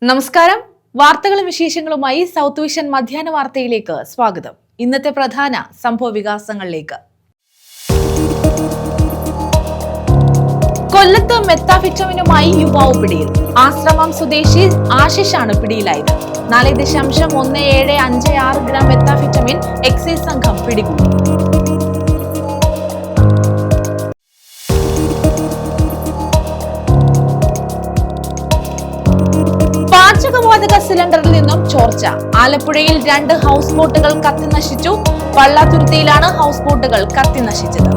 നമസ്കാരം. വാർത്തകളും വിശേഷങ്ങളുമായി സൗത്ത് വിഷൻ മധ്യാഹ്ന വാർത്തയിലേക്ക് സ്വാഗതം. ഇന്നത്തെ പ്രധാന സംഭവ വികാസങ്ങളിലേക്ക്. കൊല്ലത്ത് മെത്താഫിറ്റമിനുമായി യുവാവ് പിടിയിൽ. ആശ്രമം സ്വദേശി ആശിഷാണ് പിടിയിലായത്. 4.1756 ഗ്രാം മെത്താഫിറ്റമിൻ എക്സൈസ് സംഘം പിടികൂടി. പാചകവാതക സിലിണ്ടറിൽ നിന്നും ചോർച്ച. ആലപ്പുഴയിൽ 2 ഹൗസ് ബോട്ടുകൾ കത്തിനശിച്ചു. പള്ളാത്തുരുത്തിയിലാണ് ഹൗസ് ബോട്ടുകൾ കത്തിനശിച്ചത്.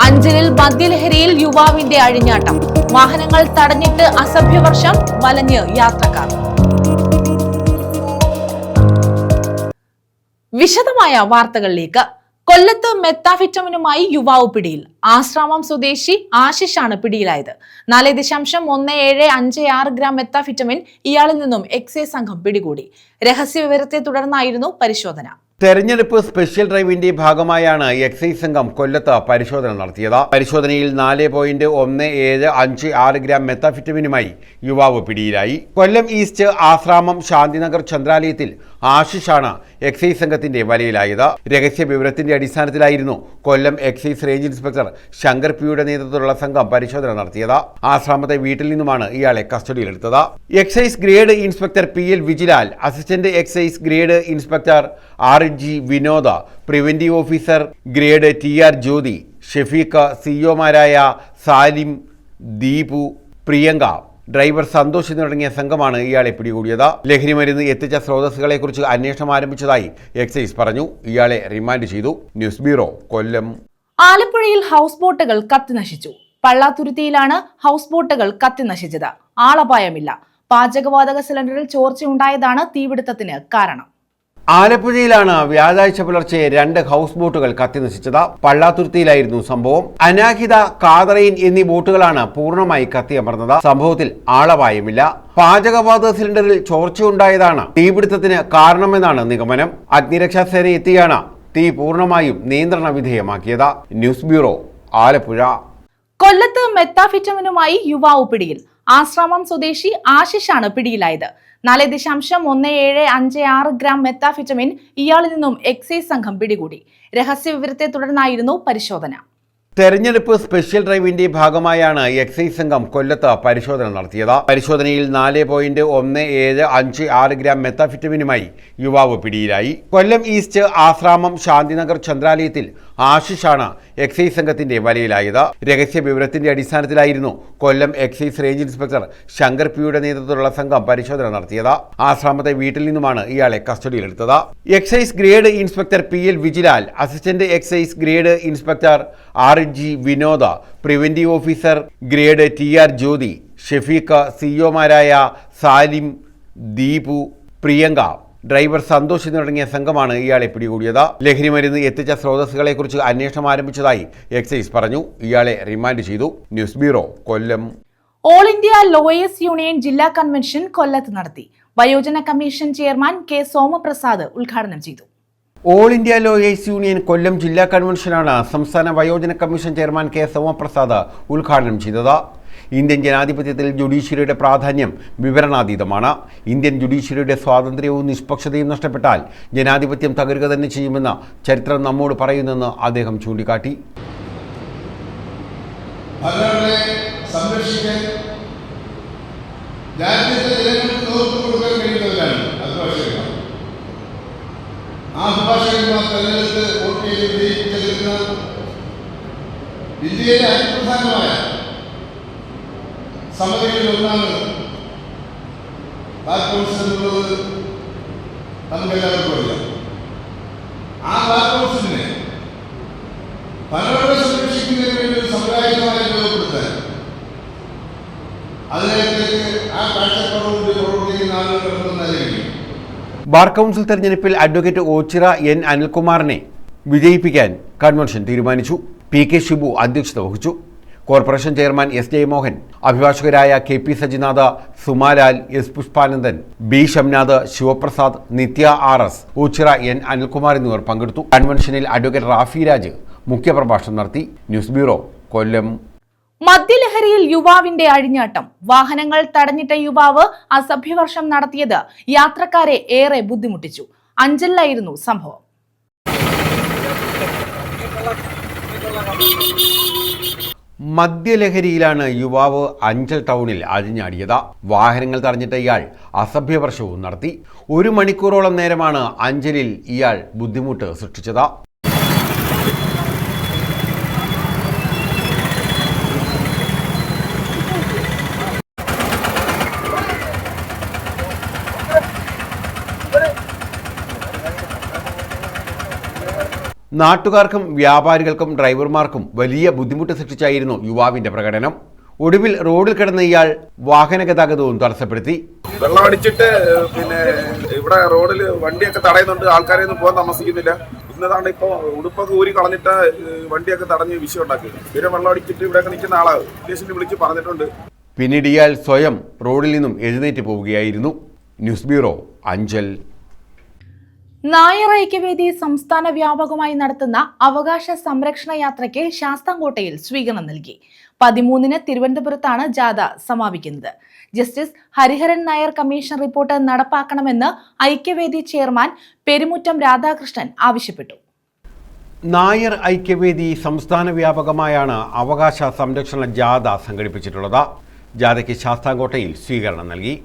അഞ്ചലിൽ മദ്യലഹരിയിൽ യുവാവിന്റെ അഴിഞ്ഞാട്ടം. വാഹനങ്ങൾ തടഞ്ഞിട്ട് അസഭ്യവർഷം, വലഞ്ഞ് യാത്രക്കാർ. വിശദമായ വാർത്തകളിലേക്ക്. കൊല്ലത്ത് മെത്താഫിറ്റമിനുമായി യുവാവ് പിടിയിൽ. ആശ്രാമം സ്വദേശി ആശിഷാണ് പിടിയിലായത്. 4.1756 ഗ്രാം മെത്താഫിറ്റമിൻ ഇയാളിൽ നിന്നും എക്സൈസ് സംഘം പിടികൂടി. രഹസ്യ വിവരത്തെ തുടർന്നായിരുന്നു പരിശോധന. തെരഞ്ഞെടുപ്പ് സ്പെഷ്യൽ ഡ്രൈവിന്റെ ഭാഗമായാണ് എക്സൈസ് സംഘം കൊല്ലത്ത് പരിശോധന നടത്തിയത്. പരിശോധനയിൽ 4.1756 ഗ്രാം മെത്താഫിറ്റമിനുമായി യുവാവ് പിടിയിലായി. കൊല്ലം ഈസ്റ്റ് ആശ്രാമം ശാന്തിനഗർ ചന്ദ്രാലയത്തിൽ ആശിഷാണ് എക്സൈസ് സംഘത്തിന്റെ വലയിലായത്. രഹസ്യ വിവരത്തിന്റെ അടിസ്ഥാനത്തിലായിരുന്നു കൊല്ലം എക്സൈസ് റേഞ്ച് ഇൻസ്പെക്ടർ ശങ്കർ പിയുടെ നേതൃത്വത്തിലുള്ള സംഘം പരിശോധന നടത്തിയത്. ആശ്രാമത്തെ വീട്ടിൽ നിന്നുമാണ് ഇയാളെ കസ്റ്റഡിയിലെടുത്തത്. Excise grade inspector PL Vijilal, assistant excise grade inspector RG Vinoda, preventive officer grade TR Jyothi, Shefeeq, സിഒമാരായ സാലിം, ദീപു, പ്രിയങ്ക, ഡ്രൈവർ സന്തോഷ് തുടങ്ങിയ സംഘമാണ് ഇയാളെ പിടികൂടിയത്. ലഹരിമരുന്ന് എത്തിച്ച സ്രോതസ്സുകളെക്കുറിച്ച് അന്വേഷണം ആരംഭിച്ചതായി എക്സൈസ് പറഞ്ഞു. ഇയാളെ റിമാൻഡ് ചെയ്തു. ന്യൂസ് ബ്യൂറോ, കൊല്ലം. ആലപ്പുഴയിൽ ഹൗസ് ബോട്ടുകൾ കത്തിനശിച്ചു. പള്ളാത്തുരുത്തിയിലാണ് ഹൗസ് ബോട്ടുകൾ കത്തിനശിച്ചത്. ആളപായമില്ല. പാചകവാതക സിലിണ്ടറിൽ ചോർച്ചയുണ്ടായതാണ് തീപിടുത്തത്തിന് കാരണം. ആലപ്പുഴയിലാണ് വ്യാഴാഴ്ച പുലർച്ചെ 2 ഹൗസ് ബോട്ടുകൾ കത്തിനശിച്ചത്. പള്ളാത്തുരുത്തിയിലായിരുന്നു സംഭവം. അനാഹിത, കാതറൈൻ എന്നീ ബോട്ടുകളാണ് പൂർണ്ണമായി കത്തിയമർന്നത്. സംഭവത്തിൽ ആളപായമില്ല. പാചകവാതക സിലിണ്ടറിൽ ചോർച്ചയുണ്ടായതാണ് തീപിടുത്തത്തിന് കാരണമെന്നാണ് നിഗമനം. അഗ്നിരക്ഷാസേന എത്തിയാണ് തീ പൂർണ്ണമായും നിയന്ത്രണ വിധേയമാക്കിയത്. News bureau, Alappuzha. കൊല്ലത്ത് മെത്താഫിറ്റമിനുമായി യുവാവ് പിടിയിൽ. ആശ്രാമം സ്വദേശി ആശിഷാണ് പിടിയിലായത്. 4.1756 ഗ്രാം മെത്താഫിറ്റമിൻ ഇയാളിൽ നിന്നും എക്സൈസ് സംഘം പിടികൂടി. രഹസ്യ വിവരത്തെ തുടർന്നായിരുന്നു പരിശോധന. തെരഞ്ഞെടുപ്പ് സ്പെഷ്യൽ ഡ്രൈവിന്റെ ഭാഗമായാണ് എക്സൈസ് സംഘം കൊല്ലത്ത് പരിശോധന നടത്തിയത്. പരിശോധനയിൽ 4.1756 ഗ്രാം മെത്താഫിറ്റമിനുമായി യുവാവ് പിടിയിലായി. കൊല്ലം ഈസ്റ്റ് ആശ്രാമം ശാന്തിനഗർ ചന്ദ്രാലയത്തിൽ ആശിഷാണ് എക്സൈസ് സംഘത്തിന്റെ വലയിലായത്. രഹസ്യ വിവരത്തിന്റെ അടിസ്ഥാനത്തിലായിരുന്നു കൊല്ലം എക്സൈസ് റേഞ്ച് ഇൻസ്പെക്ടർ ശങ്കർ പിയുടെ നേതൃത്വത്തിലുള്ള സംഘം പരിശോധന നടത്തിയത്. ആശ്രാമത്തെ വീട്ടിൽ നിന്നുമാണ് ഇയാളെ കസ്റ്റഡിയിലെടുത്തത്. Excise grade inspector PL Vijilal, assistant excise grade inspector RG Vinoda, preventive officer grade TR Jyothi, Shefeeq, സിഒമാരായ സാലിം, ദീപു, പ്രിയങ്ക, ഡ്രൈവർ സന്തോഷ് തുടങ്ങിയ സംഘമാണ് ഇയാളെ പിടികൂടിയത്. ലഹരിമരുന്ന് എത്തിച്ച സ്രോതസ്സുകളെക്കുറിച്ച് അന്വേഷണം ആരംഭിച്ചതായി എക്സൈസ് പറഞ്ഞു. ഇയാളെ റിമാൻഡ് ചെയ്തു. ന്യൂസ് ബ്യൂറോ, കൊല്ലം. ഓൾ ഇന്ത്യ ലോയേഴ്സ് യൂണിയൻ ജില്ലാ കൺവെൻഷൻ കൊല്ലത്ത് നടത്തി. വയോജന കമ്മീഷൻ ചെയർമാൻ K സോമപ്രസാദ് ഉദ്ഘാടനം ചെയ്തു. ഓൾ ഇന്ത്യ ലോയേഴ്സ് യൂണിയൻ കൊല്ലം ജില്ലാ കൺവെൻഷനാണ് സംസ്ഥാന വയോജന കമ്മീഷൻ ചെയർമാൻ K സോമപ്രസാദ് ഉദ്ഘാടനം ചെയ്തത്. ഇന്ത്യൻ ജനാധിപത്യത്തിൽ ജുഡീഷ്യറിയുടെ പ്രാധാന്യം വിവരണാതീതമാണ്. ഇന്ത്യൻ ജുഡീഷ്യറിയുടെ സ്വാതന്ത്ര്യവും നിഷ്പക്ഷതയും നഷ്ടപ്പെട്ടാൽ ജനാധിപത്യം തകരുക തന്നെ ചെയ്യുമെന്ന് ചരിത്രം നമ്മോട് പറയുന്നെന്ന് അദ്ദേഹം ചൂണ്ടിക്കാട്ടി. ഇന്ത്യയിലെ അതിപ്രധാനമായ സമിതികളിൽ ഒന്നാണ് ബാർ കൗൺസിൽ എന്നുള്ളത് നമുക്കെല്ലാവർക്കും അറിയാം. ആ ബാർ കൗൺസിലിനെ പലരുടെ സംരക്ഷിക്കുന്നതിന് വേണ്ടി ഒരു സമുദായമായി ഉപയോഗപ്പെടുത്താൻ അതിനകത്തേക്ക് ആ കാഴ്ചപ്പാടോട് പ്രവർത്തിക്കുന്ന ആളുകൾ നൽകി. ബാർ കൗൺസിൽ തെരഞ്ഞെടുപ്പിൽ അഡ്വക്കേറ്റ് ഓച്ചിറ N അനിൽകുമാറിനെ വിജയിപ്പിക്കാൻ കൺവെൻഷൻ തീരുമാനിച്ചു. PK ഷിബു അധ്യക്ഷത വഹിച്ചു. കോർപ്പറേഷൻ ചെയർമാൻ എസ് ജയമോഹൻ, അഭിഭാഷകരായ K P Sajinath, Sumalal, S Pushpanandan, B Shamnath, Sivaprasad, Nithya R S, Oochira N Anilkumar എന്നിവർ പങ്കെടുത്തു. കൺവെൻഷനിൽ അഡ്വക്കേറ്റ് റാഫി രാജ് മുഖ്യപ്രഭാഷണം നടത്തി. News bureau, Kollam. മദ്യലഹരിയിൽ യുവാവിന്റെ അഴിഞ്ഞാട്ടം. വാഹനങ്ങൾ തടഞ്ഞിട്ട യുവാവ് അസഭ്യവർഷം നടത്തിയത് യാത്രക്കാരെ ഏറെ ബുദ്ധിമുട്ടിച്ചു. അഞ്ചലിലായിരുന്നു സംഭവം. മദ്യലഹരിയിലാണ് യുവാവ് അഞ്ചൽ ടൗണിൽ അഴിഞ്ഞാടിയത്. വാഹനങ്ങൾ തടഞ്ഞിട്ട ഇയാൾ അസഭ്യവർഷവും നടത്തി. 1 മണിക്കൂറോളം നേരമാണ് അഞ്ചലിൽ ഇയാൾ ബുദ്ധിമുട്ട് സൃഷ്ടിച്ചത്. നാട്ടുകാർക്കും വ്യാപാരികൾക്കും ഡ്രൈവർമാർക്കും വലിയ ബുദ്ധിമുട്ട് സൃഷ്ടിച്ചായിരുന്നു യുവാവിന്റെ പ്രകടനം. ഒടുവിൽ റോഡിൽ കിടന്ന ഇയാൾ വാഹന ഗതാഗതവും തടസ്സപ്പെടുത്തി. വെള്ളം അടിച്ചിട്ട് പിന്നെ ഇവിടെ റോഡിൽ വണ്ടിയൊക്കെ തടയുന്നുണ്ട്, ആൾക്കാരെയൊന്നും പോകാൻ താമസിക്കുന്നില്ല. ഇന്നതാണ് ഇപ്പോൾ ഉടുപ്പൊക്കെ ഊരി കളഞ്ഞിട്ട് വണ്ടിയൊക്കെ തടഞ്ഞ് വിഷയം ഉണ്ടാക്കി. പിന്നെ വെള്ളം അടിച്ചിട്ട് ഇവിടെയൊക്കെ നിൽക്കുന്ന ആളാണ് സ്റ്റേഷനിൽ വിളിച്ച് പറഞ്ഞിട്ടുണ്ട്. പിന്നീട് ഇയാൾ സ്വയം റോഡിൽ നിന്നും എഴുന്നേറ്റ് പോവുകയായിരുന്നു. News bureau, Anchal. നായർ ഐക്യവേദി സംസ്ഥാന വ്യാപകമായി നടത്തുന്ന അവകാശ സംരക്ഷണ യാത്രയ്ക്ക് ശാസ്താംകോട്ടയിൽ സ്വീകരണം നൽകി. 13-ന് തിരുവനന്തപുരത്താണ് ജാഥ സമാപിക്കുന്നത്. Justice Hariharan Nair commission report നടപ്പാക്കണമെന്ന് ഐക്യവേദി ചെയർമാൻ പെരുമുറ്റം രാധാകൃഷ്ണൻ ആവശ്യപ്പെട്ടു. നായർ ഐക്യവേദി സംസ്ഥാന വ്യാപകമായാണ് അവകാശ സംരക്ഷണ ജാഥ സംഘടിപ്പിച്ചിട്ടുള്ളത്. ജാഥയ്ക്ക് ശാസ്താംകോട്ടയിൽ സ്വീകരണം നൽകി.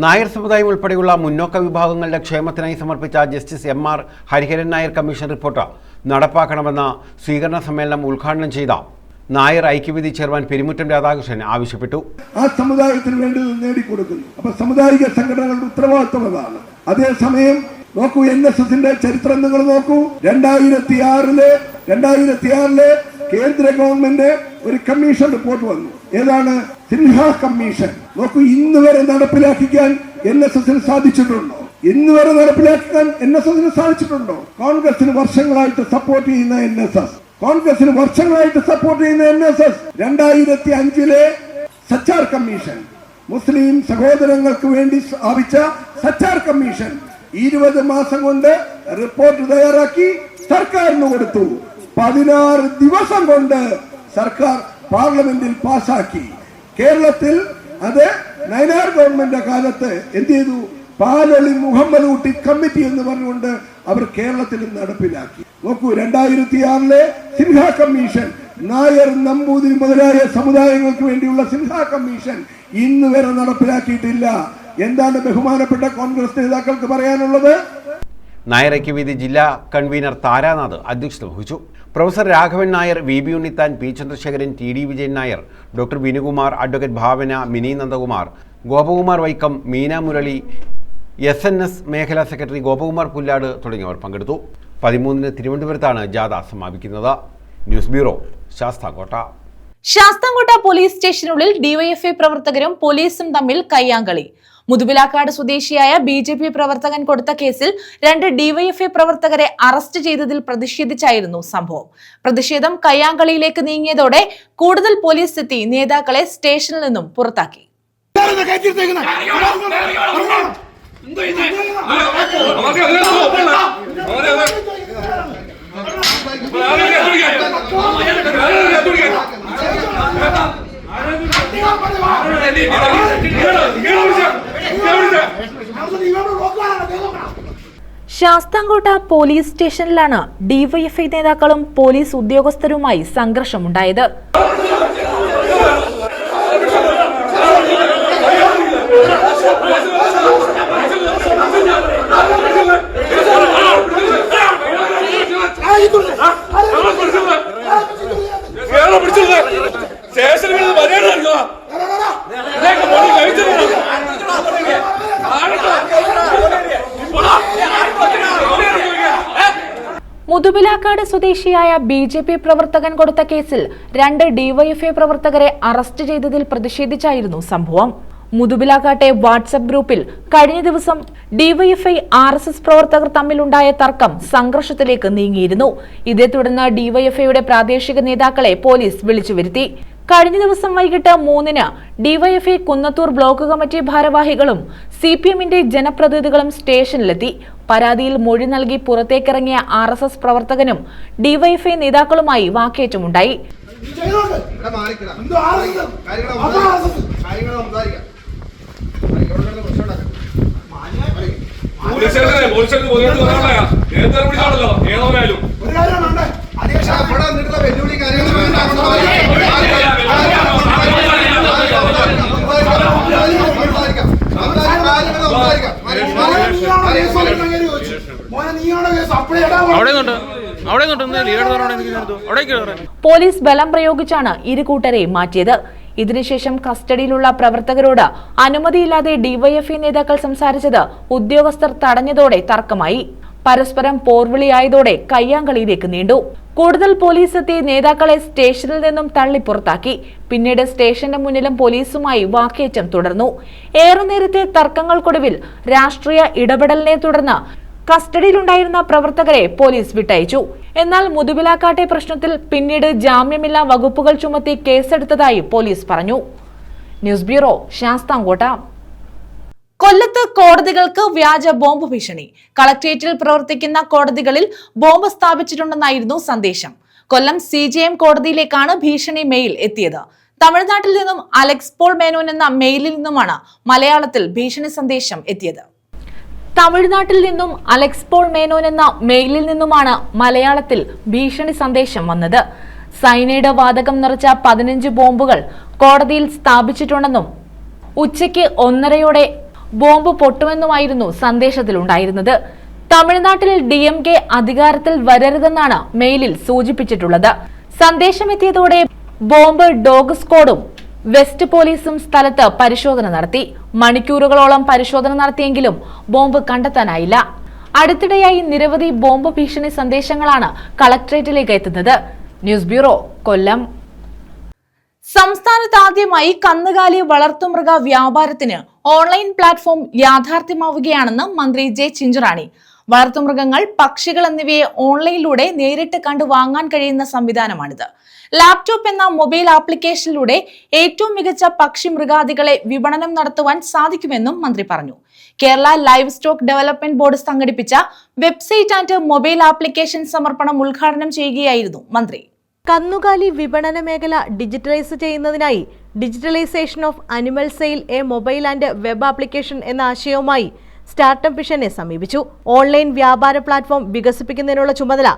നായർ സമുദായം ഉൾപ്പെടെയുള്ള മുന്നോക്ക വിഭാഗങ്ങളുടെ ക്ഷേമത്തിനായി സമർപ്പിച്ച justice MR Hariharan Nair commission report നടപ്പാക്കണമെന്ന സ്വീകരണ സമ്മേളനം ഉദ്ഘാടനം ചെയ്ത നായർ ഐക്യവേദി ചെയർമാൻ പെരുമുറ്റം രാധാകൃഷ്ണൻ ആവശ്യപ്പെട്ടു. ആ സമുദായത്തിന് വേണ്ടി നേടിക്കൊടുക്കുന്നു. അപ്പൊ സാമുദായിക സംഘടനകളുടെ ഉത്തരവാദിത്വം അതാണ്. അതേസമയം നോക്കൂ, NSSന്റെ ചരിത്രം നിങ്ങൾ നോക്കൂ. 2006 കേന്ദ്ര ഗവൺമെന്റ് ഒരു കമ്മീഷൻ റിപ്പോർട്ട് വന്നു. ഏതാണ്? സിൻഹ കമ്മീഷൻ. നോക്കൂ, ഇന്ന് വരെ നടപ്പിലാക്കിക്കാൻ NSSന് സാധിച്ചിട്ടുണ്ടോ? ഇന്ന് വരെ നടപ്പിലാക്കാൻ NSSന് സാധിച്ചിട്ടുണ്ടോ? കോൺഗ്രസിന് വർഷങ്ങളായിട്ട് സപ്പോർട്ട് ചെയ്യുന്ന NSS 2005 സച്ചാർ കമ്മീഷൻ, മുസ്ലിം സഹോദരങ്ങൾക്ക് വേണ്ടി സ്ഥാപിച്ച സച്ചാർ കമ്മീഷൻ 20 മാസം കൊണ്ട് റിപ്പോർട്ട് തയ്യാറാക്കി സർക്കാരിന് കൊടുത്തു. 16 ദിവസം കൊണ്ട് സർക്കാർ പാർലമെന്റിൽ പാസാക്കി. കേരളത്തിൽ അത് നയനാർ ഗവൺമെന്റ് കാലത്ത് എന്ത് ചെയ്തു? പാലൊളി മുഹമ്മദ് കുട്ടി കമ്മിറ്റി എന്ന് പറഞ്ഞുകൊണ്ട് അവർ കേരളത്തിൽ നടപ്പിലാക്കി. നോക്കൂ, 2006 സിൻഹ കമ്മീഷൻ, നായർ, നമ്പൂതിരി മുതലായ സമുദായങ്ങൾക്ക് വേണ്ടിയുള്ള സിൻഹ കമ്മീഷൻ ഇന്ന് വരെ നടപ്പിലാക്കിയിട്ടില്ല. എന്താണ് ബഹുമാനപ്പെട്ട കോൺഗ്രസ് നേതാക്കൾക്ക് പറയാനുള്ളത്? നായർ ഐക്യവേദി ജില്ലാ കൺവീനർ താരാനാഥ് അധ്യക്ഷത വഹിച്ചു. Professor Raghavan Nair, VB Unnithan, P Chandrasekharan, TD Vijayan Nair, doctor Vinukumar, advocate Bhavana, Mini Nandakumar, Gopakumar Vaikom, Meena Murali, SNS മേഖലാ സെക്രട്ടറി ഗോപകുമാർ പുല്ലാട് തുടങ്ങിയവർ പങ്കെടുത്തു. 13-ന് തിരുവനന്തപുരത്താണ് ജാഥ സമാപിക്കുന്നത്. News bureau, Sasthamcotta. Sasthamcotta police സ്റ്റേഷനുള്ളിൽ ഡിവൈഎഫ്ഐ പ്രവർത്തകരും പോലീസും തമ്മിൽ കയ്യാങ്കളി. മുതുപിലാക്കാട് സ്വദേശിയായ BJP പ്രവർത്തകൻ കൊടുത്ത കേസിൽ 2 ഡിവൈഎഫ്ഐ പ്രവർത്തകരെ അറസ്റ്റ് ചെയ്തതിൽ പ്രതിഷേധിച്ചായിരുന്നു സംഭവം. പ്രതിഷേധം കയ്യാങ്കളിയിലേക്ക് നീങ്ങിയതോടെ കൂടുതൽ പോലീസ് എത്തി നേതാക്കളെ സ്റ്റേഷനിൽ നിന്നും പുറത്താക്കി. ശാസ്താംകോട്ട പോലീസ് സ്റ്റേഷനിലാണ് ഡിവൈഎഫ്ഐ നേതാക്കളും പോലീസ് ഉദ്യോഗസ്ഥരുമായി സംഘർഷമുണ്ടായത്. മുതുപിലാക്കാട് സ്വദേശിയായ BJP പ്രവർത്തകൻ കൊടുത്ത കേസിൽ 2 ഡിവൈഎഫ്ഐ പ്രവർത്തകരെ അറസ്റ്റ് ചെയ്തതിൽ പ്രതിഷേധിച്ചായിരുന്നു സംഭവം. മുതുപിലാക്കാട്ടെ വാട്സ്ആപ്പ് ഗ്രൂപ്പിൽ കഴിഞ്ഞ ദിവസം ഡിവൈഎഫ്ഐ RSS പ്രവർത്തകർ തമ്മിലുണ്ടായ തർക്കം സംഘർഷത്തിലേക്ക് നീങ്ങിയിരുന്നു. ഇതേ തുടർന്ന് ഡിവൈഎഫ്ഐയുടെ പ്രാദേശിക നേതാക്കളെ പോലീസ് വിളിച്ചു വരുത്തി. കഴിഞ്ഞ ദിവസം വൈകിട്ട് 3-ന് ഡിവൈഎഫ്ഐ കുന്നത്തൂർ ബ്ലോക്ക് കമ്മിറ്റി ഭാരവാഹികളും സിപിഎമ്മിന്റെ ജനപ്രതിനിധികളും സ്റ്റേഷനിലെത്തി. പരാതിയിൽ മൊഴി നൽകി പുറത്തേക്കിറങ്ങിയ RSS പ്രവർത്തകനും ഡിവൈഎഫ്ഐ നേതാക്കളുമായി വാക്കേറ്റമുണ്ടായി. പോലീസ് ബലം പ്രയോഗിച്ചാണ് ഇരുകൂട്ടരെ മാറ്റിയത്. ഇതിനുശേഷം കസ്റ്റഡിയിലുള്ള പ്രവർത്തകരോട് അനുമതിയില്ലാതെ ഡിവൈഎഫ്ഐ നേതാക്കൾ സംസാരിച്ചത് ഉദ്യോഗസ്ഥർ തടഞ്ഞതോടെ തർക്കമായി. പരസ്പരം പോർവിളിയായതോടെ കയ്യാങ്കളിയിലേക്ക് നീണ്ടു. കൂടുതൽ പോലീസ് എത്തി നേതാക്കളെ സ്റ്റേഷനിൽ നിന്നും തള്ളി പുറത്താക്കി. പിന്നീട് സ്റ്റേഷന്റെ മുന്നിലും പോലീസുമായി വാക്കേറ്റം തുടർന്നു. ഏറെ നേരത്തെ തർക്കങ്ങൾക്കൊടുവിൽ രാഷ്ട്രീയ ഇടപെടലിനെ തുടർന്ന് കസ്റ്റഡിയിലുണ്ടായിരുന്ന പ്രവർത്തകരെ പോലീസ് വിട്ടയച്ചു. എന്നാൽ മുതുവിലാക്കാട്ടെ പ്രശ്നത്തിൽ പിന്നീട് ജാമ്യമില്ലാ വകുപ്പുകൾ ചുമത്തി കേസെടുത്തതായി പോലീസ് പറഞ്ഞു. News bureau, Sasthamcotta. കൊല്ലത്ത് കോടതികൾക്ക് വ്യാജ ബോംബ് ഭീഷണി. കളക്ട്രേറ്റിൽ പ്രവർത്തിക്കുന്ന കോടതികളിൽ ബോംബ് സ്ഥാപിച്ചിട്ടുണ്ടെന്നായിരുന്നു സന്ദേശം. കൊല്ലം CJM കോടതിയിലേക്കാണ് ഭീഷണി മെയിൽ എത്തിയത്. തമിഴ്നാട്ടിൽ നിന്നും അലക്സ് പോൾ മേനോൻ എന്ന മെയിലിൽ നിന്നുമാണ് മലയാളത്തിൽ ഭീഷണി സന്ദേശം എത്തിയത്. തമിഴ്നാട്ടിൽ നിന്നും അലക്സ് പോൾ മേനോൻ എന്ന മെയിലിൽ നിന്നുമാണ് മലയാളത്തിൽ ഭീഷണി സന്ദേശം വന്നത്. സൈനൈഡ് വാതകം നിറച്ച 15 ബോംബുകൾ കോടതിയിൽ സ്ഥാപിച്ചിട്ടുണ്ടെന്നും ഉച്ചയ്ക്ക് 1:30 ബോംബ് പൊട്ടുമെന്നുമായിരുന്നു സന്ദേശത്തിലുണ്ടായിരുന്നത്. തമിഴ്നാട്ടിൽ DMK അധികാരത്തിൽ വരരുതെന്നാണ് മെയിലിൽ സൂചിപ്പിച്ചിട്ടുള്ളത്. സന്ദേശമെത്തിയതോടെ ബോംബ് ഡോഗ് സ്ക്വാഡും വെസ്റ്റ് പോലീസും സ്ഥലത്ത് പരിശോധന നടത്തി. മണിക്കൂറുകളോളം പരിശോധന നടത്തിയെങ്കിലും ബോംബ് കണ്ടെത്താനായില്ല. അടുത്തിടെയായി നിരവധി ബോംബ് ഭീഷണി സന്ദേശങ്ങളാണ് കളക്ട്രേറ്റിലേക്ക് എത്തുന്നത്. ന്യൂസ് ബ്യൂറോ, കൊല്ലം. സംസ്ഥാനത്ത് ആദ്യമായി കന്നുകാലി വളർത്തുമൃഗ വ്യാപാരത്തിന് ഓൺലൈൻ പ്ലാറ്റ്ഫോം യാഥാർത്ഥ്യമാവുകയാണെന്ന് മന്ത്രി ജെ ചിഞ്ചുറാണി. വളർത്തുമൃഗങ്ങൾ, പക്ഷികൾ എന്നിവയെ ഓൺലൈനിലൂടെ നേരിട്ട് കണ്ടു വാങ്ങാൻ കഴിയുന്ന സംവിധാനമാണിത്. ലാപ്ടോപ്പ് എന്ന മൊബൈൽ ആപ്ലിക്കേഷനിലൂടെ ഏറ്റവും മികച്ച പക്ഷി മൃഗാദികളെ വിപണനം നടത്തുവാൻ സാധിക്കുമെന്നും മന്ത്രി പറഞ്ഞു. Kerala live stock development board സംഘടിപ്പിച്ച വെബ്സൈറ്റ് ആൻഡ് മൊബൈൽ ആപ്ലിക്കേഷൻ സമർപ്പണം ഉദ്ഘാടനം ചെയ്യുകയായിരുന്നു മന്ത്രി. കന്നുകാലി വിപണന മേഖല ഡിജിറ്റലൈസ് ചെയ്യുന്നതിനായി digitalisation of animal sale A mobile and web application എന്ന ആശയവുമായി സ്റ്റാർട്ടപ്പ് മിഷനെ സമീപിച്ചു. ഓൺലൈൻ വ്യാപാര പ്ലാറ്റ്ഫോം വികസിപ്പിക്കുന്നതിനുള്ള ചുമതല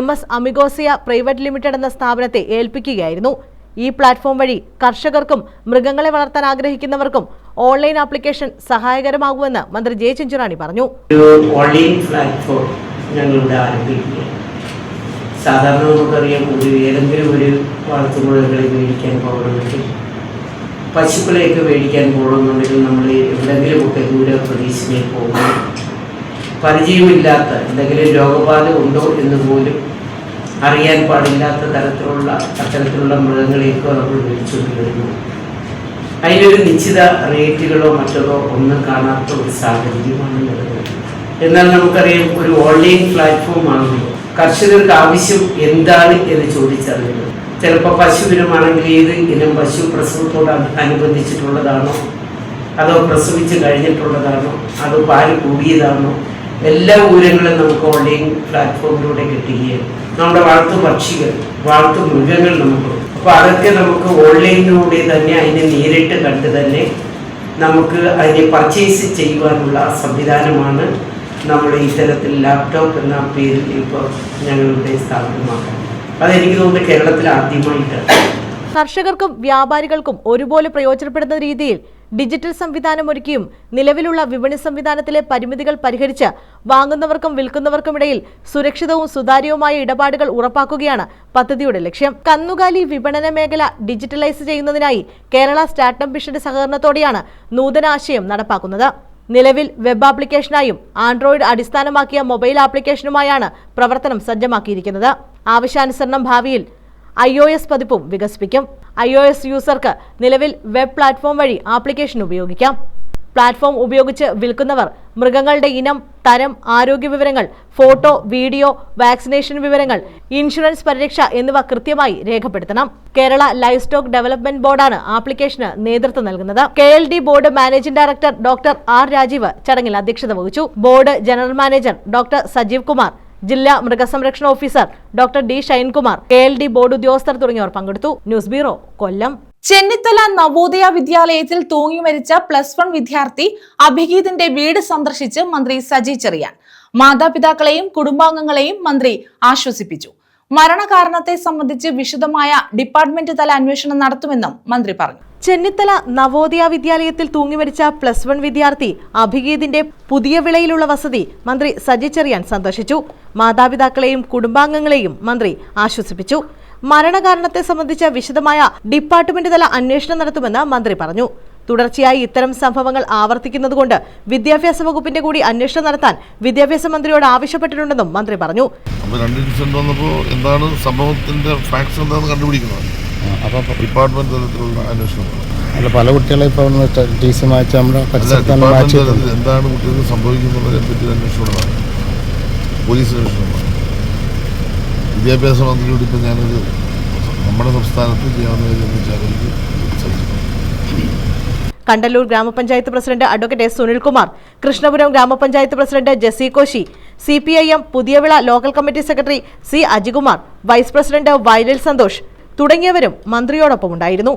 MS അമിഗോസിയ പ്രൈവറ്റ് ലിമിറ്റഡ് എന്ന സ്ഥാപനത്തെ ഏൽപ്പിക്കുകയായിരുന്നു. ഈ പ്ലാറ്റ്ഫോം വഴി കർഷകർക്കും മൃഗങ്ങളെ വളർത്താൻ ആഗ്രഹിക്കുന്നവർക്കും ഓൺലൈൻ ആപ്ലിക്കേഷൻ സഹായകരമാകുമെന്ന് മന്ത്രി ജെ ചിഞ്ചുറാണി പറഞ്ഞു. ഓൺലൈൻ പ്ലാറ്റ്ഫോം ഞങ്ങളുടെ ആരംഭിക്കുകയാണ്. സാധാരണ നമുക്കറിയാം, ഏതെങ്കിലും ഒരു വളർത്തുമൃഗങ്ങളെ മേടിക്കാൻ പോകണമെങ്കിൽ, പശുക്കളെയൊക്കെ മേടിക്കാൻ പോകണമെന്നുണ്ടെങ്കിൽ നമ്മൾ എവിടെയെങ്കിലുമൊക്കെ ദൂര പ്രദേശങ്ങളിൽ പോകുമ്പോൾ പരിചയമില്ലാത്ത എന്തെങ്കിലും രോഗബാധ ഉണ്ടോ എന്ന് പോലും അറിയാൻ പാടില്ലാത്ത അത്തരത്തിലുള്ള മൃഗങ്ങളെയൊക്കെ നമ്മൾ മേടിച്ചുകൊണ്ട് വരുന്നു. അതിനൊരു നിശ്ചിത റേറ്റുകളോ മറ്റോ ഒന്നും കാണാത്ത ഒരു സാഹചര്യമാണ് വരുന്നത്. എന്നാൽ നമുക്കറിയാം, ഒരു ഓൺലൈൻ പ്ലാറ്റ്ഫോം ആകുമ്പോൾ കർഷകർക്ക് ആവശ്യം എന്താണ് എന്ന് ചോദിച്ചറിയുന്നത്. ചിലപ്പോൾ പശുവിനുമാണെങ്കിൽ ഏത് ഇനം പശു പ്രസവത്തോട് അനുബന്ധിച്ചിട്ടുള്ളതാണോ, അതോ പ്രസവിച്ച് കഴിഞ്ഞിട്ടുള്ളതാണോ, അതോ പാല് കൂടിയതാണോ, എല്ലാ വിവരങ്ങളും നമുക്ക് ഓൺലൈൻ പ്ലാറ്റ്ഫോമിലൂടെ കിട്ടുകയാണ്. നമ്മുടെ വളർത്തു പക്ഷികൾ, വളർത്തു മൃഗങ്ങൾ നമുക്ക്, അപ്പോൾ അതൊക്കെ നമുക്ക് ഓൺലൈനിലൂടെ തന്നെ അതിനെ നേരിട്ട് കണ്ട് തന്നെ നമുക്ക് അതിനെ പർച്ചേസ് ചെയ്യുവാനുള്ള സംവിധാനമാണ് നമ്മൾ ഇത്തരത്തിൽ ലാപ്ടോപ്പ് എന്ന പേരിൽ ഇപ്പോൾ ഞങ്ങളുടെ സ്ഥാപനമാക്കാം. അതെനിക്ക് തോന്നുന്നു കേരളത്തിൽ ആദ്യമായിട്ടാണ്. കർഷകർക്കും വ്യാപാരികൾക്കും ഒരുപോലെ പ്രയോജനപ്പെടുന്ന രീതിയിൽ ഡിജിറ്റൽ സംവിധാനം ഒരുക്കിയും നിലവിലുള്ള വിപണി സംവിധാനത്തിലെ പരിമിതികൾ പരിഹരിച്ച് വാങ്ങുന്നവർക്കും വിൽക്കുന്നവർക്കുമിടയിൽ സുരക്ഷിതവും സുതാര്യവുമായ ഇടപാടുകൾ ഉറപ്പാക്കുകയാണ് പദ്ധതിയുടെ ലക്ഷ്യം. കന്നുകാലി വിപണന മേഖല ഡിജിറ്റലൈസ് ചെയ്യുന്നതിനായി കേരള സ്റ്റാർട്ടപ്പ് മിഷന്റെ സഹകരണത്തോടെയാണ് നൂതനാശയം നടപ്പാക്കുന്നത്. നിലവിൽ വെബ് ആപ്ലിക്കേഷനായും ആൻഡ്രോയിഡ് അടിസ്ഥാനമാക്കിയ മൊബൈൽ ആപ്ലിക്കേഷനുമായാണ് പ്രവർത്തനം സജ്ജമാക്കിയിരിക്കുന്നത്. ആവശ്യാനുസരണം ഭാവിയിൽ iOS പതിപ്പും വികസിപ്പിക്കും. iOS യൂസർക്ക് നിലവിൽ വെബ് പ്ലാറ്റ്ഫോം വഴി ആപ്ലിക്കേഷൻ ഉപയോഗിക്കാം. പ്ലാറ്റ്ഫോം ഉപയോഗിച്ച് വിൽക്കുന്നവർ മൃഗങ്ങളുടെ ഇനം, തരം, ആരോഗ്യ വിവരങ്ങൾ, ഫോട്ടോ, വീഡിയോ, വാക്സിനേഷൻ വിവരങ്ങൾ, ഇൻഷുറൻസ് പരിരക്ഷ എന്നിവ കൃത്യമായി രേഖപ്പെടുത്തണം. കേരള ലൈവ് സ്റ്റോക്ക് ഡെവലപ്മെന്റ് ബോർഡാണ് ആപ്ലിക്കേഷന് നേതൃത്വം നൽകുന്നത്. KLD board managing director doctor R. Rajeev ചടങ്ങിൽ അധ്യക്ഷത വഹിച്ചു. Board general manager doctor Sajeev Kumar, ജില്ലാ മൃഗസംരക്ഷണ officer doctor D. Shinekumar, KLD board ഉദ്യോഗസ്ഥർ തുടങ്ങിയവർ പങ്കെടുത്തു. News bureau, Kollam. ചെന്നിത്തല നവോദയ വിദ്യാലയത്തിൽ തൂങ്ങി മരിച്ച +1 വിദ്യാർത്ഥി അഭിഗീതിന്റെ വീട് സന്ദർശിച്ച് മന്ത്രി സജി ചെറിയാൻ. മാതാപിതാക്കളെയും കുടുംബാംഗങ്ങളെയും മന്ത്രി ആശ്വസിപ്പിച്ചു. മരണകാരണത്തെ സംബന്ധിച്ച് വിശദമായ ഡിപ്പാർട്ട്മെന്റ് തല അന്വേഷണം നടത്തുമെന്നും മന്ത്രി പറഞ്ഞു. ചെന്നിത്തല നവോദയ വിദ്യാലയത്തിൽ തൂങ്ങിമരിച്ച +1 വിദ്യാർത്ഥി അഭിഗീതിന്റെ പുതിയ വിളയിലുള്ള വസതി മന്ത്രി സജി ചെറിയാൻ സന്ദർശിച്ചു. മാതാപിതാക്കളെയും കുടുംബാംഗങ്ങളെയും മന്ത്രി ആശ്വസിപ്പിച്ചു. മരണകാരണത്തെ സംബന്ധിച്ച് വിശദമായ ഡിപ്പാർട്ട്മെന്റ് തല അന്വേഷണം നടത്തുമെന്ന് മന്ത്രി പറഞ്ഞു. തുടർച്ചയായി ഇത്തരം സംഭവങ്ങൾ ആവർത്തിക്കുന്നതുകൊണ്ട് വിദ്യാഭ്യാസ വകുപ്പിന്റെ കൂടി അന്വേഷണം നടത്താൻ വിദ്യാഭ്യാസ മന്ത്രിയോട് ആവശ്യപ്പെട്ടിട്ടുണ്ടെന്നും മന്ത്രി പറഞ്ഞു. എന്താണ് സംഭവത്തിന്റെ ഫാക്ട്സ് എന്താണെന്ന് കണ്ടുപിടിക്കുന്നത്. ഡിപ്പാർട്ട്മെന്റ് തലത്തിലുള്ള അന്വേഷണം. അല്ല, പല കുട്ടികളെ ഇപ്പോൾ ടീച്ചർമായിട്ട് നമ്മുടെ എന്താണ് കുട്ടികൾക്ക് സംഭവിക്കുന്നതിനെ പറ്റി അന്വേഷണമാണ്, പോലീസ് അന്വേഷണമാണ്. വിദ്യാഭ്യാസ മന്ത്രിയോട് ഇപ്പം ഞാനൊരു നമ്മുടെ സംസ്ഥാനത്ത് ചെയ്യാവുന്ന കണ്ടല്ലൂർ ഗ്രാമപഞ്ചായത്ത് president advocate S. Sunilkumar, Krishnapuram ഗ്രാമപഞ്ചായത്ത് president Jessy Koshy, CPIM Puthiyavila local committee secretary C. Ajikumar, vice president വയലിൽ സന്തോഷ് തുടങ്ങിയവരും മന്ത്രിയോടൊപ്പം ഉണ്ടായിരുന്നു.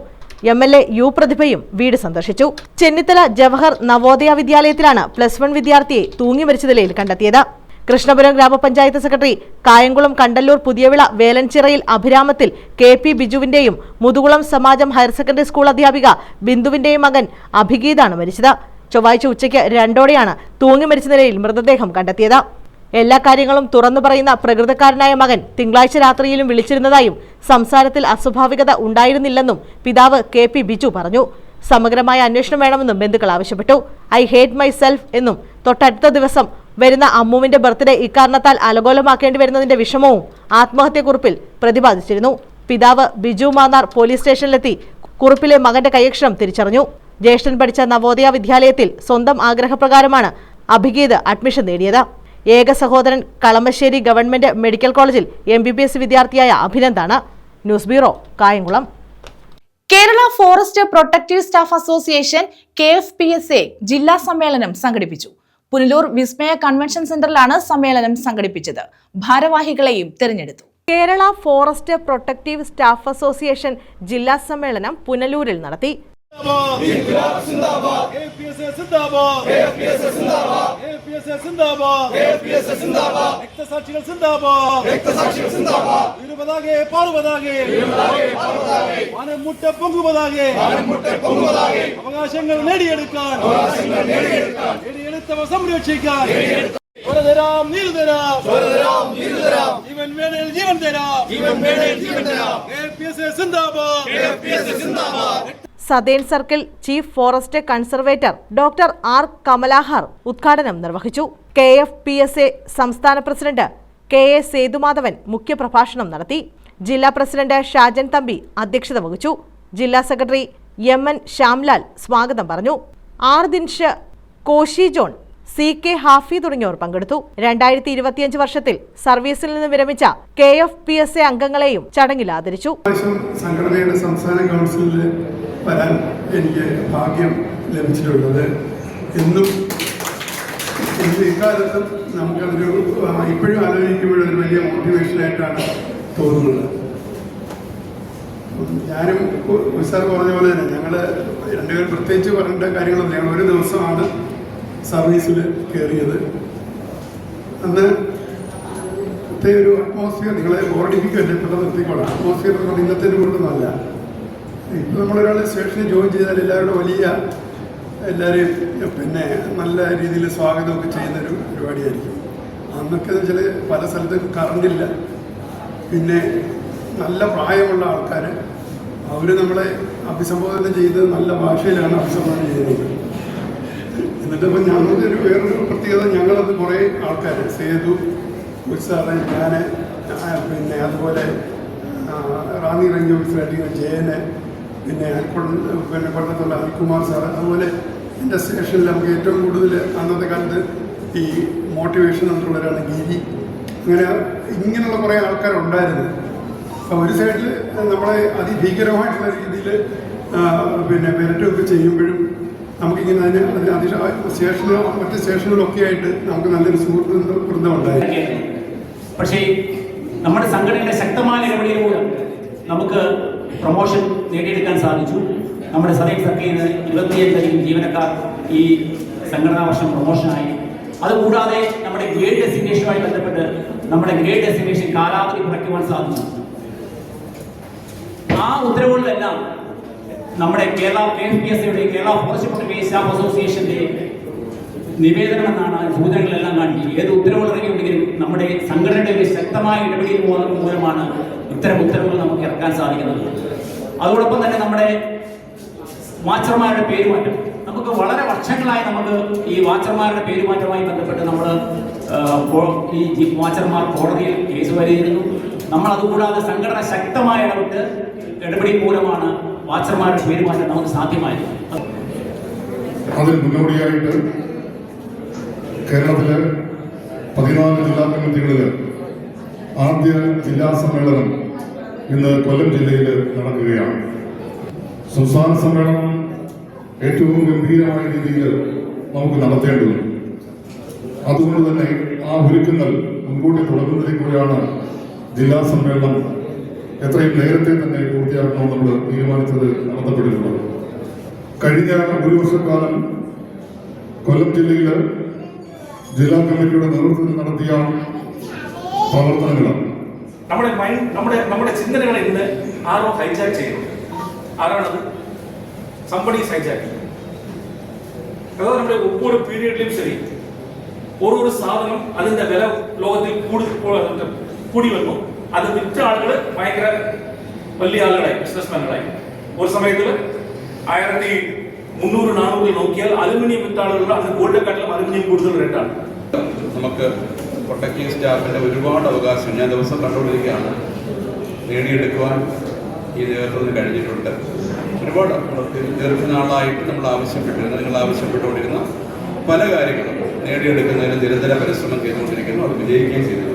MLA U. പ്രതിഭയും വീട് സന്ദർശിച്ചു. ചെന്നിത്തല ജവഹർ നവോദയ വിദ്യാലയത്തിലാണ് +1 വിദ്യാർത്ഥിയെ തൂങ്ങി മരിച്ച നിലയിൽ കണ്ടെത്തിയത്. കൃഷ്ണപുരം ഗ്രാമപഞ്ചായത്ത് സെക്രട്ടറി കായംകുളം കണ്ടല്ലൂർ പുതിയവിള വേലൻചിറയിൽ അഭിരാമത്തിൽ KP ബിജുവിന്റെയും മുതുകുളം സമാജം ഹയർ സെക്കൻഡറി സ്കൂൾ അധ്യാപിക ബിന്ദുവിന്റെയും മകൻ അഭിഗീതാണ് മരിച്ചത്. ചൊവ്വാഴ്ച ഉച്ചയ്ക്ക് 2:00 തൂങ്ങി മരിച്ച നിലയിൽ മൃതദേഹം കണ്ടെത്തിയത്. എല്ലാ കാര്യങ്ങളും തുറന്നു പറയുന്ന പ്രകൃതക്കാരനായ മകൻ തിങ്കളാഴ്ച രാത്രിയിലും വിളിച്ചിരുന്നതായും സംസാരത്തിൽ അസ്വാഭാവികത ഉണ്ടായിരുന്നില്ലെന്നും പിതാവ് KP ബിജു പറഞ്ഞു. സമഗ്രമായ അന്വേഷണം വേണമെന്നും ബന്ധുക്കൾ ആവശ്യപ്പെട്ടു. I hate myself എന്നും തൊട്ടടുത്ത ദിവസം വരുന്ന അമ്മുവിന്റെ ബർത്ത്ഡേ ഇക്കാരണത്താൽ അലങ്കോലമാക്കേണ്ടി വരുന്നതിന്റെ വിഷമവും ആത്മഹത്യക്കുറിപ്പിൽ പ്രതിപാദിച്ചിരുന്നു. പിതാവ് ബിജു മാന്നാർ പോലീസ് സ്റ്റേഷനിലെത്തി കുറിപ്പിലെ മകന്റെ കൈയക്ഷരം തിരിച്ചറിഞ്ഞു. ജ്യേഷ്ഠൻ പഠിച്ച നവോദയ വിദ്യാലയത്തിൽ സ്വന്തം ആഗ്രഹപ്രകാരമാണ് അഭിഗീത് അഡ്മിഷൻ നേടിയത്. ഏക സഹോദരൻ കളമശ്ശേരി ഗവൺമെന്റ് മെഡിക്കൽ കോളേജിൽ MBBS വിദ്യാർത്ഥിയായ അഭിനന്ദാണ്. News bureau, Kayamkulam. Kerala forest protective staff association KFPSA ജില്ലാ സമ്മേളനം സംഘടിപ്പിച്ചു. പുനലൂർ വിസ്മയ കൺവെൻഷൻ സെന്ററിലാണ് സമ്മേളനം സംഘടിപ്പിച്ചത്. ഭാരവാഹികളെയും തെരഞ്ഞെടുത്തു. Kerala forest protective staff association ജില്ലാ സമ്മേളനം പുനലൂരിൽ നടത്തി. അവകാശങ്ങൾ നേടിയെടുക്കാൻ സംരക്ഷിക്കാൻ ജീവൻ വേണേൽ ജീവൻ തരാം. Southern circle chief forest conservator doctor R. കമലാഹർ ഉദ്ഘാടനം നിർവഹിച്ചു. KFPSA സംസ്ഥാന പ്രസിഡന്റ് KA. സേതുമാധവൻ മുഖ്യപ്രഭാഷണം നടത്തി. ജില്ലാ പ്രസിഡന്റ് ഷാജൻ തമ്പി അധ്യക്ഷത വഹിച്ചു. ജില്ലാ സെക്രട്ടറി MN ശ്യാംലാൽ സ്വാഗതം പറഞ്ഞു. R. ദിൻഷ്, കോശി ജോൺ, CK. ഹാഫി തുടങ്ങിയവർ പങ്കെടുത്തു. 2025 വർഷത്തിൽ സർവീസിൽ നിന്ന് വിരമിച്ച KFPSA അംഗങ്ങളെയും ചടങ്ങിൽ ആദരിച്ചു. സംഘടനയുടെ സംസ്ഥാന കൗൺസിലിൽ വരാൻ എനിക്ക് ഭാഗ്യം ലഭിച്ചിട്ടുള്ളത് എന്നും ഇക്കാലത്തും നമുക്കതൊരു ഇപ്പോഴും ആലോചിക്കുമ്പോഴൊരു വലിയ മോട്ടിവേഷനായിട്ടാണ് തോന്നുന്നത്. ഞാനും സാർ പറഞ്ഞ പോലെ തന്നെ ഞങ്ങൾ രണ്ടുപേരും പ്രത്യേകിച്ച് പറയേണ്ട കാര്യങ്ങളൊന്നും ഞങ്ങൾ ഒരു ദിവസമാണ് സർവീസിൽ കയറിയത്. അന്ന് ഒരു അറ്റ്മോസ്ഫിയർ നിങ്ങളെ ഓർഡിപ്പിക്കുമല്ലേ പെട്ടെന്ന് നിർത്തിക്കോളാം. അറ്റ്മോസ്ഫിയർ എന്ന് പറഞ്ഞാൽ ഇന്നത്തെ കൊണ്ടൊന്നുമല്ല. ഇപ്പം നമ്മളൊരാൾ സ്റ്റേഷനിൽ ജോയിൻ ചെയ്താൽ എല്ലാവരുടെ വലിയ എല്ലാവരെയും പിന്നെ നല്ല രീതിയിൽ സ്വാഗതമൊക്കെ ചെയ്യുന്നൊരു പരിപാടിയായിരിക്കും. അന്നൊക്കെ എന്ന് വെച്ചാൽ പല സ്ഥലത്തും കറണ്ടില്ല, പിന്നെ നല്ല പ്രായമുള്ള ആൾക്കാർ അവർ നമ്മളെ അഭിസംബോധന ചെയ്ത് നല്ല ഭാഷയിലാണ് അഭിസംബോധന ചെയ്യുന്നത്. എന്നിട്ടിപ്പോൾ ഞങ്ങൾക്ക് ഒരു വേറൊരു പ്രത്യേകത, ഞങ്ങളത് കുറേ ആൾക്കാർ സേതു സാറ്, ഞാൻ, പിന്നെ അതുപോലെ റാന്നി റേഞ്ച് ഓഫീസറായിട്ട് ജയന്, പിന്നെ കൊല്ലത്തുള്ള അനിൽകുമാർ സാറ്, അതുപോലെ എൻ്റെ സ്റ്റേഷനിൽ നമുക്ക് ഏറ്റവും കൂടുതൽ അന്നത്തെ കാലത്ത് ഈ മോട്ടിവേഷൻ എന്നുള്ളവരാണ് ഗിരി, അങ്ങനെ ഇങ്ങനെയുള്ള കുറേ ആൾക്കാരുണ്ടായിരുന്നു. അപ്പോൾ ഒരു സൈഡിൽ നമ്മളെ അതിഭീകരമായിട്ടുള്ള രീതിയിൽ വിരട്ടുമൊക്കെ ചെയ്യുമ്പോഴും നമുക്കിങ്ങനെ അതിന് സ്റ്റേഷനിലോ മറ്റ് സ്റ്റേഷനുകളൊക്കെ ആയിട്ട് നമുക്ക് നല്ലൊരു സുഹൃത്ത് വൃന്ദം ഉണ്ടായിരുന്നു. പക്ഷേ നമ്മുടെ സംഘടനയുടെ ശക്തമായ ഇടപെടലിലൂടെ നമുക്ക് പ്രൊമോഷൻ നേടിയെടുക്കാൻ സാധിച്ചു. നമ്മുടെ സദൈവ് സർക്കിളിൽ 25 ജീവനക്കാർ ഈ സംഘടനാ വർഷം പ്രൊമോഷനായി. അതുകൂടാതെ നമ്മുടെ ഗ്രേഡ് ഡെസിഗ്നേഷനുമായി ബന്ധപ്പെട്ട് നമ്മുടെ ഗ്രേഡ് ഡെസിഗ്നേഷൻ കാലാവധി കുറയ്ക്കുവാൻ സാധിച്ചു. ആ ഉത്തരവുകളിലെല്ലാം നമ്മുടെ കേരള KFPSA-യുടെ കേരള ഫോറസ്റ്റ് പ്രൊട്ടക്ഷൻ സ്റ്റാഫ് അസോസിയേഷന്റെ നിവേദനം എന്നാണ് സൂചനകളെല്ലാം കാണിക്കുന്നത്. ഏത് ഉത്തരവുകൾ ഇറങ്ങിയിട്ടുണ്ടെങ്കിലും നമ്മുടെ സംഘടനയുടെ ഒരു ശക്തമായ ഇടപെടൽ മൂലമാണ് ഇത്തരം ഉത്തരവുകൾ നമുക്ക് ഇറക്കാൻ സാധിക്കുന്നത്. അതോടൊപ്പം തന്നെ നമ്മുടെ വാച്ചർമാരുടെ പേരുമാറ്റം, നമുക്ക് വളരെ വർഷങ്ങളായി നമുക്ക് ഈ വാച്ചർമാരുടെ പേരുമാറ്റവുമായി ബന്ധപ്പെട്ട് നമ്മൾ ഈ വാച്ചർമാർ കോടതിയിൽ കേസ് വരികയായിരുന്നു. നമ്മൾ അതുകൂടാതെ സംഘടന ശക്തമായ ഇടപെടൽ മൂലമാണ് വാച്ചർമാരുടെ പേരുമാറ്റം നമുക്ക് സാധ്യമായത്. അതിന് മുന്നോടിയായിട്ട് കേരളത്തിലെ 14 ജില്ലാ കമ്മിറ്റികളിൽ ആദ്യ ജില്ലാ സമ്മേളനം ഇന്ന് കൊല്ലം ജില്ലയിൽ നടക്കുകയാണ്. സംസ്ഥാന സമ്മേളനം ഏറ്റവും ഗംഭീരമായ രീതിയിൽ നമുക്ക് നടത്തേണ്ടതുണ്ട്. അതുകൊണ്ട് തന്നെ ആ ഒരുക്കങ്ങൾ മുൻകൂട്ടി തുടങ്ങുന്നതിലൂടെയാണ് ജില്ലാ സമ്മേളനം എത്രയും നേരത്തെ തന്നെ പൂർത്തിയാക്കണമെന്ന് നമ്മൾ തീരുമാനിച്ചത് നടത്തപ്പെട്ടിട്ടുള്ളത്. കഴിഞ്ഞ ഒരു വർഷക്കാലം കൊല്ലം ജില്ലയിൽ ജില്ലാ കമ്മിറ്റിയുടെ നേതൃത്വത്തിൽ നടത്തിയ പ്രവർത്തനങ്ങളാണ് നമ്മുടെ ചിന്തനങ്ങളെ ഇന്ന് ആരോ ഹൈജാക്ക് ചെയ്യുന്നു. ആരാണത്? Somebody hijack. അതായത് നമ്മുടെ ഒவ்வொரு പീരിയഡിലും ശരി ഒരു സാധനം അതിന്റെ വില ലോകത്തിൽ കൂടി വന്നു. അത് വിറ്റ ആളുകൾ ഭയങ്കര വലിയ ആളുകളായി, ബിസിനസ്മാനുകളായി. ഒരു സമയത്ത് 1300-400 നോക്കിയാൽ അലുമിനിയം വിറ്റ ആളുകൾ അത് ഗോൾഡെക്കാട്ടിലും അലുമിനിയം കൂടുതൽ റേറ്റാണ്. നമുക്ക് പ്രൊട്ടക്റ്റീവ് സ്റ്റാഫിൻ്റെ ഒരുപാട് അവകാശം ഞാൻ ദിവസം കണ്ടുകൊണ്ടിരിക്കുകയാണ് നേടിയെടുക്കുവാൻ ഈ നേതൃത്വത്തിന് കഴിഞ്ഞിട്ടുണ്ട്. ഒരുപാട് ദീർഘനാളായിട്ട് നിങ്ങൾ ആവശ്യപ്പെട്ടുകൊണ്ടിരുന്ന പല കാര്യങ്ങളും നേടിയെടുക്കുന്നതിന് നിരന്തര പരിശ്രമം ചെയ്തുകൊണ്ടിരിക്കുന്നു. അത് വിജയിക്കുകയും ചെയ്തിട്ടുണ്ട്.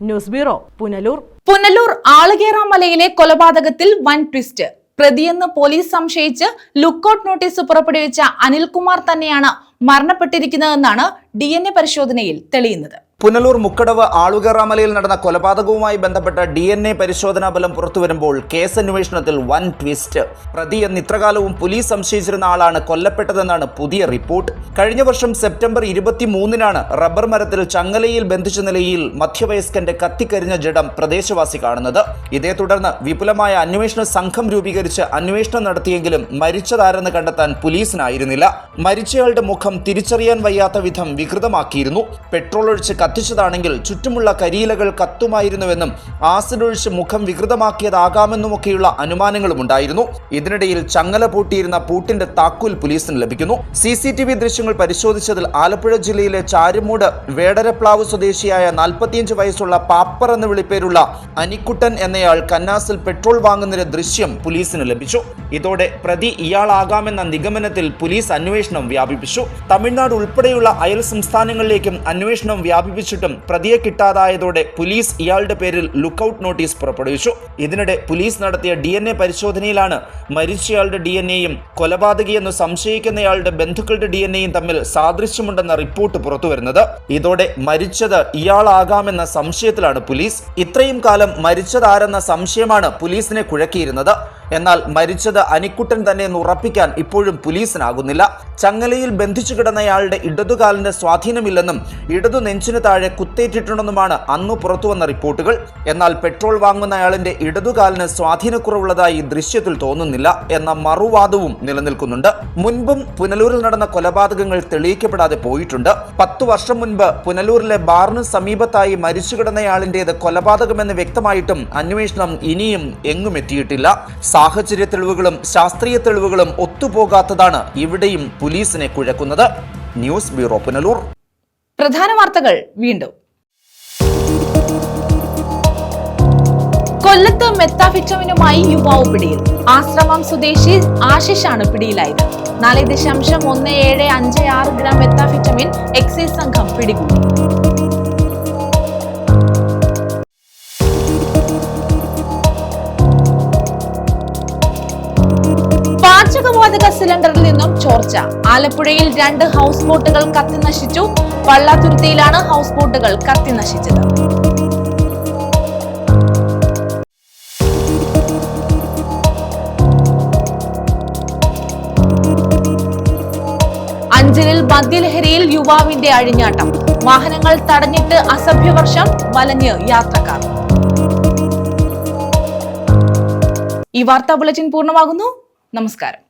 News bureau, Punalur. പുനലൂർ ആളുകേറാമലയിലെ കൊലപാതകത്തിൽ വൻ ട്വിസ്റ്റ്. പ്രതിയെന്ന് പോലീസ് സംശയിച്ച് ലുക്കൌട്ട് നോട്ടീസ് പുറപ്പെടുവിച്ച അനിൽകുമാർ തന്നെയാണ് മരണപ്പെട്ടിരിക്കുന്നതെന്നാണ് DNA പരിശോധനയിൽ തെളിയുന്നത്. പുനലൂർ മുക്കടവ് ആളുകേറാമലയിൽ നടന്ന കൊലപാതകവുമായി ബന്ധപ്പെട്ട DNA പരിശോധനാ ഫലം പുറത്തുവരുമ്പോൾ കേസന്വേഷണത്തിൽ വൻ ട്വിസ്റ്റ്. പ്രതി എന്ന് ഇത്രകാലവും പോലീസ് സംശയിച്ചിരുന്ന ആളാണ് കൊല്ലപ്പെട്ടതെന്നാണ് പുതിയ റിപ്പോർട്ട്. കഴിഞ്ഞ വർഷം സെപ്റ്റംബർ 23-നാണ് റബ്ബർ മരത്തിൽ ചങ്ങലയിൽ ബന്ധിച്ച നിലയിൽ മധ്യവയസ്കന്റെ കത്തിക്കരിഞ്ഞ ജഡം പ്രദേശവാസി കാണുന്നത്. ഇതേ തുടർന്ന് വിപുലമായ അന്വേഷണ സംഘം രൂപീകരിച്ച് അന്വേഷണം നടത്തിയെങ്കിലും മരിച്ചതാരെന്ന് കണ്ടെത്താൻ പോലീസിനായിരുന്നില്ല. മരിച്ചയാളുടെ മുഖം തിരിച്ചറിയാൻ വയ്യാത്ത വിധം വികൃതമാക്കിയിരുന്നു. പെട്രോൾ ഒഴിച്ച് കത്തിച്ചതാണെങ്കിൽ ചുറ്റുമുള്ള കരിയിലകൾ കത്തുമായിരുന്നുവെന്നും ആസിഡ് ഒഴിച്ച് മുഖം വികൃതമാക്കിയതാകാമെന്നുമൊക്കെയുള്ള അനുമാനങ്ങളും ഉണ്ടായിരുന്നു. ഇതിനിടയിൽ ചങ്ങല പൂട്ടിയിരുന്ന പൂട്ടിന്റെ താക്കോൽ പോലീസിന് ലഭിക്കുന്നു. CCTV ദൃശ്യങ്ങൾ പരിശോധിച്ചതിൽ ആലപ്പുഴ ജില്ലയിലെ ചാരുമൂട് വേടരപ്ലാവ് സ്വദേശിയായ 45 വയസ്സുള്ള പാപ്പർ എന്ന് വിളിപ്പേരുള്ള അനിക്കുട്ടൻ എന്നയാൾ കന്നാസിൽ പെട്രോൾ വാങ്ങുന്നതിന്റെ ദൃശ്യം പോലീസിന് ലഭിച്ചു. ഇതോടെ പ്രതി ഇയാളാകാമെന്ന നിഗമനത്തിൽ പോലീസ് അന്വേഷണം വ്യാപിപ്പിച്ചു. തമിഴ്നാട് ഉൾപ്പെടെയുള്ള അയൽ സംസ്ഥാനങ്ങളിലേക്കും അന്വേഷണം വ്യാപിപ്പിച്ചിട്ടും പ്രതിയെ കിട്ടാതായതോടെ പോലീസ് ഇയാളുടെ പേരിൽ ലുക്കൌട്ട് നോട്ടീസ് പുറപ്പെടുവിച്ചു. ഇതിനിടെ പോലീസ് നടത്തിയ DNA പരിശോധനയിലാണ് മരിച്ചയാളുടെ DNAയും കൊലപാതകിയെന്ന് സംശയിക്കുന്നയാളുടെ ബന്ധുക്കളുടെ DNAയും തമ്മിൽ സാദൃശ്യമുണ്ടെന്ന റിപ്പോർട്ട് പുറത്തുവരുന്നത്. ഇതോടെ മരിച്ചത് ഇയാളാകാമെന്ന സംശയത്തിലാണ് പോലീസ്. ഇത്രയും കാലം മരിച്ചതാരെന്ന സംശയമാണ് പോലീസിനെ കുഴക്കിയിരുന്നത്. എന്നാൽ മരിച്ചത് അനിക്കുട്ടൻ തന്നെ എന്ന് ഉറപ്പിക്കാൻ ഇപ്പോഴും പോലീസിനാകുന്നില്ല. ചങ്ങലയിൽ ബന്ധിച്ചു കിടന്നയാളുടെ ഇടതുകാലിന് സ്വാധീനമില്ലെന്നും ഇടതു നെഞ്ചിന് താഴെ കുത്തേറ്റിട്ടുണ്ടെന്നുമാണ് അന്ന് പുറത്തുവന്ന റിപ്പോർട്ടുകൾ. എന്നാൽ പെട്രോൾ വാങ്ങുന്നയാളിന്റെ ഇടതുകാലിന് സ്വാധീനക്കുറവുള്ളതായി ദൃശ്യത്തിൽ തോന്നുന്നില്ല എന്ന മറുവാദവും നിലനിൽക്കുന്നുണ്ട്. മുൻപും പുനലൂരിൽ നടന്ന കൊലപാതകങ്ങൾ തെളിയിക്കപ്പെടാതെ പോയിട്ടുണ്ട്. 10 വർഷം മുൻപ് പുനലൂരിലെ ബാറിന് സമീപത്തായി മരിച്ചു കിടന്നയാളിന്റേത് കൊലപാതകമെന്ന് വ്യക്തമായിട്ടും അന്വേഷണം ഇനിയും എങ്ങും എത്തിയിട്ടില്ല. സാഹചര്യ തെളിവുകളും ശാസ്ത്രീയ തെളിവുകളും ഒത്തുപോകാത്തതാണ് ഇവിടെയും പോലീസിനെ കുഴക്കുന്നത്. News bureau, Punalur. പ്രധാന വാർത്തകൾ വീണ്ടും. കൊല്ലത്ത് മെത്താഫിറ്റമിനുമായി യുവാവ് പിടിയിൽ. ആശ്രമം സ്വദേശി ആശിഷാണ് പിടിയിലായത്. 4.1756 ഗ്രാം മെത്താഫിറ്റമിൻ എക്സൈസ് സംഘം പിടികൂടി. പാചകവാതക സിലിണ്ടറിൽ നിന്നും ചോർച്ച. ആലപ്പുഴയിൽ 2 ഹൗസ് ബോട്ടുകൾ കത്തിനശിച്ചു. പള്ളാത്തുരുത്തിയിലാണ് ഹൗസ് ബോട്ടുകൾ കത്തിനശിച്ചത്. അഞ്ചലിൽ മദ്യലഹരിയിൽ യുവാവിന്റെ അഴിഞ്ഞാട്ടം. വാഹനങ്ങൾ തടഞ്ഞിട്ട് അസഭ്യവർഷം, വലഞ്ഞ് യാത്രക്കാർ. ഈ വാർത്താ ബുള്ളറ്റിൻ പൂർണ്ണമാകുന്നു. നമസ്കാരം.